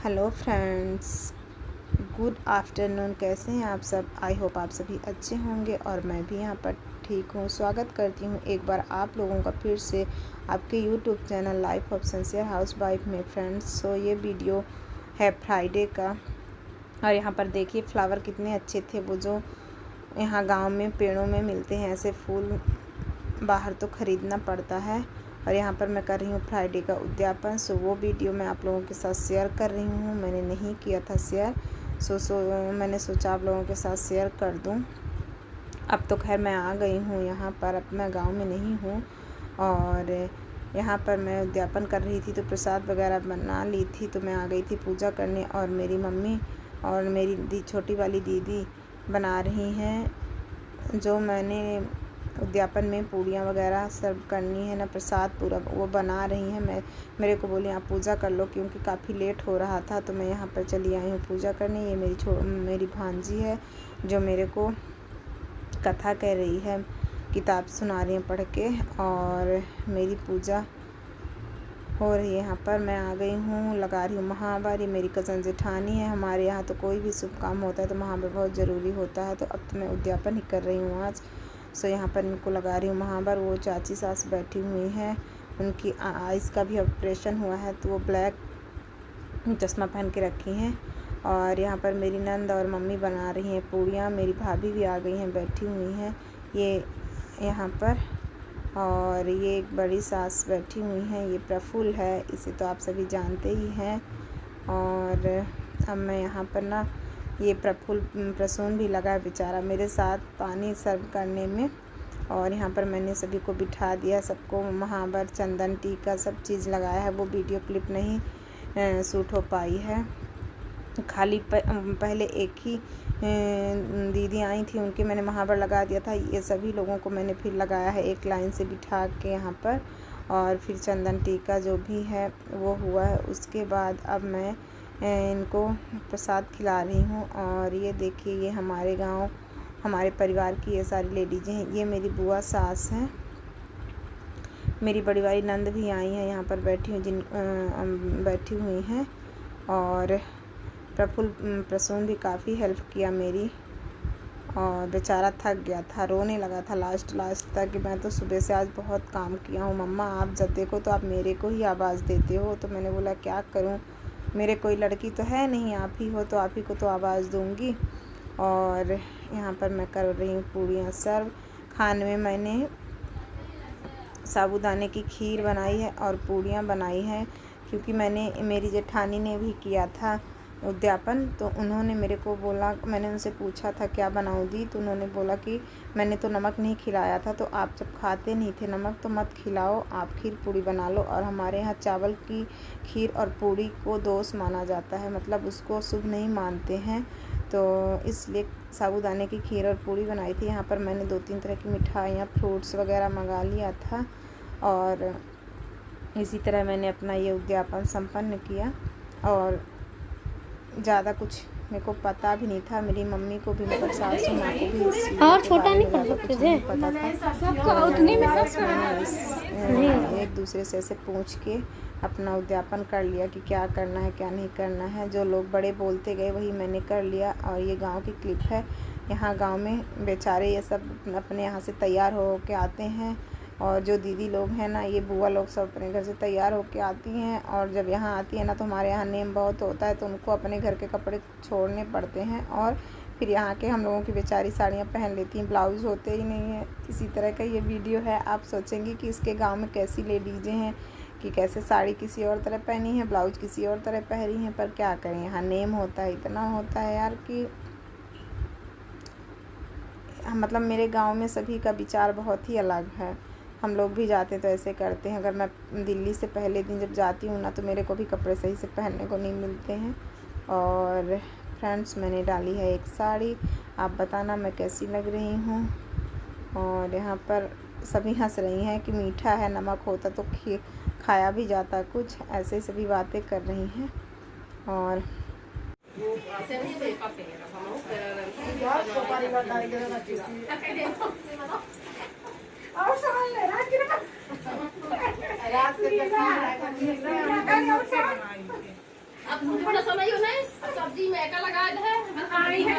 Hello friends, good afternoon. कैसे हैं आप सब? आई होप आप सभी अच्छे होंगे और मैं भी यहाँ पर ठीक हूँ। स्वागत करती हूँ एक बार आप लोगों का फिर से आपके YouTube channel life of sincere housewife में। फ्रेंड्स, सो ये वीडियो है फ्राइडे का और यहाँ पर देखिए फ्लावर कितने अच्छे थे। वो जो यहाँ गांव में पेड़ों में मिलते हैं ऐसे फूल, बाहर तो ख़रीदना पड़ता है। और यहाँ पर मैं कर रही हूँ फ्राइडे का उद्यापन। सो वो वीडियो मैं आप लोगों के साथ शेयर कर रही हूँ। मैंने नहीं किया था शेयर, सो मैंने सोचा आप लोगों के साथ शेयर कर दूँ। अब तो खैर मैं आ गई हूँ यहाँ पर, अब मैं गांव में नहीं हूँ। और यहाँ पर मैं उद्यापन कर रही थी तो प्रसाद वगैरह बना ली थी, तो मैं आ गई थी पूजा करने। और मेरी मम्मी और मेरी छोटी वाली दीदी बना रही हैं जो मैंने उद्यापन में पूड़ियाँ वगैरह सर्व करनी है ना, प्रसाद पूरा वो बना रही हैं। मेरे को बोली आप पूजा कर लो, क्योंकि काफ़ी लेट हो रहा था तो मैं यहाँ पर चली आई हूँ पूजा करने। ये मेरी भांजी है जो मेरे को कथा कह रही है, किताब सुना रही है पढ़ के, और मेरी पूजा हो रही है। यहाँ पर मैं आ गई हूँ, लगा रही हूँ महावर। ये मेरी कज़न जेठानी है। हमारे यहाँ तो कोई भी शुभ काम होता है तो महावर बहुत ज़रूरी होता है, तो अब तो मैं उद्यापन ही कर रही हूँ आज। सो यहाँ पर इनको लगा रही हूँ महावर। वो चाची सास बैठी हुई हैं, उनकी आइज़ का भी ऑपरेशन हुआ है तो वो ब्लैक चश्मा पहन के रखी हैं। और यहाँ पर मेरी नंद और मम्मी बना रही हैं पूड़ियाँ। मेरी भाभी भी आ गई हैं, बैठी हुई हैं ये यहाँ पर। और ये एक बड़ी सास बैठी हुई हैं, ये प्रफुल्ल है, इसे तो आप सभी जानते ही हैं। और अब मैं यहाँ पर ना, ये प्रसून भी लगा है बेचारा मेरे साथ पानी सर्व करने में। और यहाँ पर मैंने सभी को बिठा दिया, सबको महावर, चंदन, टीका सब चीज़ लगाया है। वो वीडियो क्लिप नहीं शूट हो पाई है। खाली पहले एक ही दीदी आई थी, उनके मैंने महावर लगा दिया था। ये सभी लोगों को मैंने फिर लगाया है एक लाइन से बिठा के यहाँ पर। और फिर चंदन टीका जो भी है वो हुआ है। उसके बाद अब मैं इनको प्रसाद खिला रही हूँ। और ये देखिए, ये हमारे गांव, हमारे परिवार की ये सारी लेडीज़ हैं। ये मेरी बुआ सास हैं, मेरी बड़ी वाली नंद भी आई हैं, यहाँ पर बैठी बैठी हुई हैं। और प्रसून भी काफ़ी हेल्प किया मेरी, और बेचारा थक गया था, रोने लगा था लास्ट तक कि मैं तो सुबह से आज बहुत काम किया हूँ मम्मा, आप जब देखो तो आप मेरे को ही आवाज़ देते हो। तो मैंने बोला क्या करूँ, मेरे कोई लड़की तो है नहीं, आप ही हो तो आप ही को तो आवाज़ दूँगी। और यहाँ पर मैं कर रही हूँ पूड़ियाँ सर्व। खाने में मैंने साबूदाने की खीर बनाई है और पूड़ियाँ बनाई हैं, क्योंकि मेरी जेठानी ने भी किया था उद्यापन, तो उन्होंने मेरे को बोला, मैंने उनसे पूछा था क्या बनाऊँ दी, तो उन्होंने बोला कि मैंने तो नमक नहीं खिलाया था, तो आप जब खाते नहीं थे नमक तो मत खिलाओ, आप खीर पूड़ी बना लो। और हमारे यहाँ चावल की खीर और पूड़ी को दोष माना जाता है, मतलब उसको शुभ नहीं मानते हैं, तो इसलिए साबूदाने की खीर और पूड़ी बनाई थी। यहाँ पर मैंने 2-3 तरह की मिठाइयाँ, फ्रूट्स वगैरह मंगा लिया था। और इसी तरह मैंने अपना ये उद्यापन संपन्न किया। और ज़्यादा कुछ मेरे को पता भी नहीं था, मेरी मम्मी को भी, मतलब सासू माँ को भी इस चीज़ और के छोटा बारे नहीं में कर ज़्यादा सकते कुछ थे नहीं पता था। तो मैंने एक दूसरे से ऐसे पूछ के अपना उद्यापन कर लिया कि क्या करना है क्या नहीं करना है। जो लोग बड़े बोलते गए वही मैंने कर लिया। और ये गांव की क्लिप है। यहाँ गांव में बेचारे ये सब अपने यहाँ से तैयार हो के आते हैं, और जो दीदी लोग हैं ना, ये बुआ लोग सब अपने घर से तैयार होके आती हैं। और जब यहाँ आती है ना तो हमारे यहाँ नेम बहुत होता है, तो उनको अपने घर के कपड़े छोड़ने पड़ते हैं, और फिर यहाँ के हम लोगों की बेचारी साड़ियाँ पहन लेती हैं, ब्लाउज़ होते ही नहीं है। इसी तरह का ये वीडियो है। आप सोचेंगे कि इसके गांव में कैसी लेडीज़ें हैं, कि कैसे साड़ी किसी और तरह पहनी है, ब्लाउज किसी और तरह पहनी है, पर क्या करें, यहाँ नेम होता है, इतना होता है यार कि मतलब मेरे गांव में सभी का विचार बहुत ही अलग है। हम लोग भी जाते तो ऐसे करते हैं। अगर मैं दिल्ली से पहले दिन जब जाती हूँ ना, तो मेरे को भी कपड़े सही से पहनने को नहीं मिलते हैं। और फ्रेंड्स, मैंने डाली है एक साड़ी, आप बताना मैं कैसी लग रही हूँ। और यहाँ पर सभी हंस रही हैं कि मीठा है, नमक होता तो खाया भी जाता कुछ, ऐसे सभी बातें कर रही हैं। और थोड़ा सा नहीं नहीं सब्जी में का लगा है आई है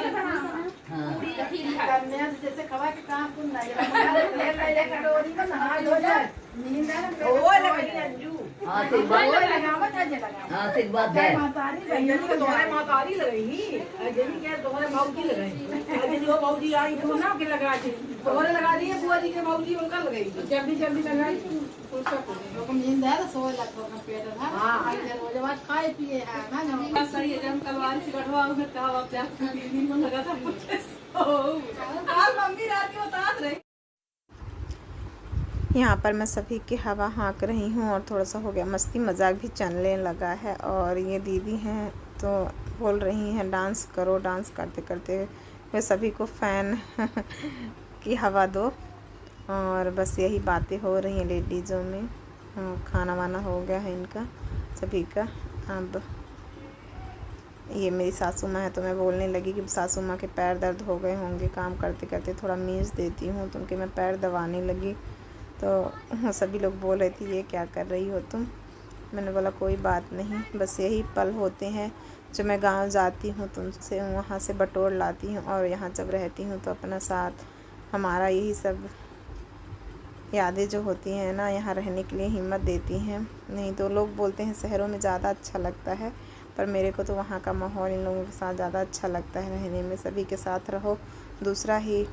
पूरी खीरी है जैसे खवा के काम कुन ना ले कटोरी में नहा हो जाए नींद है ओ लगी अंजू हां ठीक बात लगावत है लगा हां ठीक बात है मातारी भैया को तोरे मातारी लगाई अजनी के तोरे मौजी लगाई अजनी वो मौजी आई तो ना के लगा दी तोरे लगा दिए बुआ जी के मौजी उनका लगाई जल्दी जल्दी लगाई लोग नींद है तो सो लगता है पेट है हां इधर वो जब खाए पिए है ना ना सही है जब तलवार से कटवा उधर कहा क्या नींद में लगा था आज मम्मी रात को बता रही। यहाँ पर मैं सभी की हवा हाँक रही हूँ और थोड़ा सा हो गया मस्ती मजाक भी चलने लगा है। और ये दीदी हैं तो बोल रही हैं डांस करो, डांस करते करते वे सभी को फ़ैन की हवा दो। और बस यही बातें हो रही हैं लेडीज़ों में। खाना वाना हो गया है इनका सभी का। अब ये मेरी सासू माँ है तो मैं बोलने लगी कि सासू माँ के पैर दर्द हो गए होंगे काम करते करते, थोड़ा मीज़ देती हूँ, तो उनके मैं पैर दबाने लगी। तो सभी लोग बोल रहे थे ये क्या कर रही हो तुम। मैंने बोला कोई बात नहीं, बस यही पल होते हैं जो मैं गांव जाती हूँ तो उनसे वहाँ से बटोर लाती हूँ। और यहाँ जब रहती हूँ तो अपना साथ हमारा यही सब यादें जो होती हैं ना यहाँ रहने के लिए हिम्मत देती हैं। नहीं तो लोग बोलते हैं शहरों में ज़्यादा अच्छा लगता है, पर मेरे को तो वहाँ का माहौल इन लोगों के साथ ज़्यादा अच्छा लगता है रहने में। सभी के साथ रहो, दूसरा ही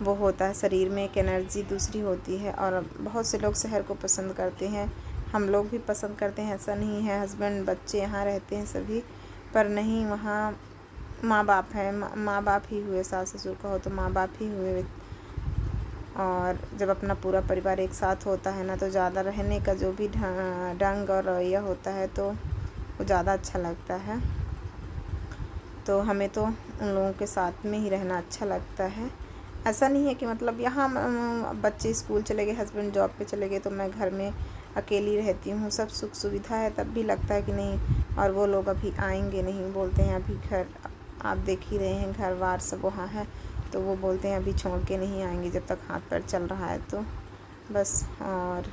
वो होता है, शरीर में एक एनर्जी दूसरी होती है। और बहुत से लोग शहर को पसंद करते हैं, हम लोग भी पसंद करते हैं, ऐसा नहीं है। हस्बैंड बच्चे यहाँ रहते हैं सभी, पर नहीं वहाँ माँ बाप है, माँ बाप ही हुए, सास ससुर कहो तो माँ बाप ही हुए। और जब अपना पूरा परिवार एक साथ होता है ना तो ज़्यादा रहने का जो भी ढंग और रवैया होता है तो वो ज़्यादा अच्छा लगता है। तो हमें तो उन लोगों के साथ में ही रहना अच्छा लगता है। ऐसा नहीं है कि मतलब यहाँ बच्चे स्कूल चले गए, हस्बैंड जॉब पे चले गए तो मैं घर में अकेली रहती हूँ। सब सुख सुविधा है तब भी लगता है कि नहीं, और वो लोग अभी आएंगे नहीं, बोलते हैं अभी घर आप देख ही रहे हैं घर बार सब वहाँ है, तो वो बोलते हैं अभी छोड़ के नहीं आएंगे जब तक हाथ पैर चल रहा है। तो बस। और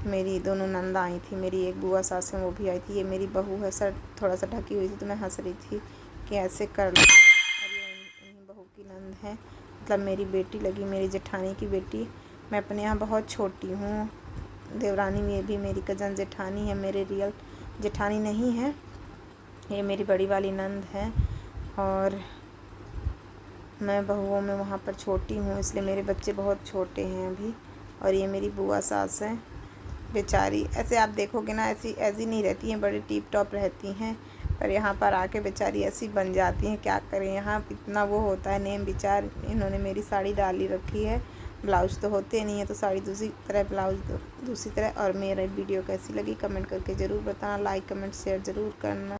मेरी दोनों नंद आई थी, मेरी एक बुआ सास है वो भी आई थी, ये मेरी बहू है, सर थोड़ा सा ढकी हुई थी तो मैं हंस रही थी कि ऐसे कर लो। और ये उन्हीं बहू की नंद है, मतलब मेरी बेटी लगी, मेरी जेठानी की बेटी। मैं अपने यहाँ बहुत छोटी हूँ, देवरानी में भी मेरी कज़न जेठानी है, मेरे रियल जेठानी नहीं है, ये मेरी बड़ी वाली नंद है। और मैं बहुओं में वहाँ पर छोटी हूँ, इसलिए मेरे बच्चे बहुत छोटे हैं अभी। और ये मेरी बुआ सास है, बेचारी ऐसे आप देखोगे ना ऐसी नहीं रहती हैं, बड़ी टिप टॉप रहती हैं, पर यहाँ पर आके बेचारी ऐसी बन जाती हैं, क्या करें। यहाँ इतना वो होता है नेम विचार। इन्होंने मेरी साड़ी डाली रखी है, ब्लाउज तो होते नहीं है तो साड़ी दूसरी तरह, ब्लाउज दूसरी तरह। और मेरा वीडियो कैसी लगी कमेंट करके ज़रूर बताना, लाइक कमेंट शेयर ज़रूर करना।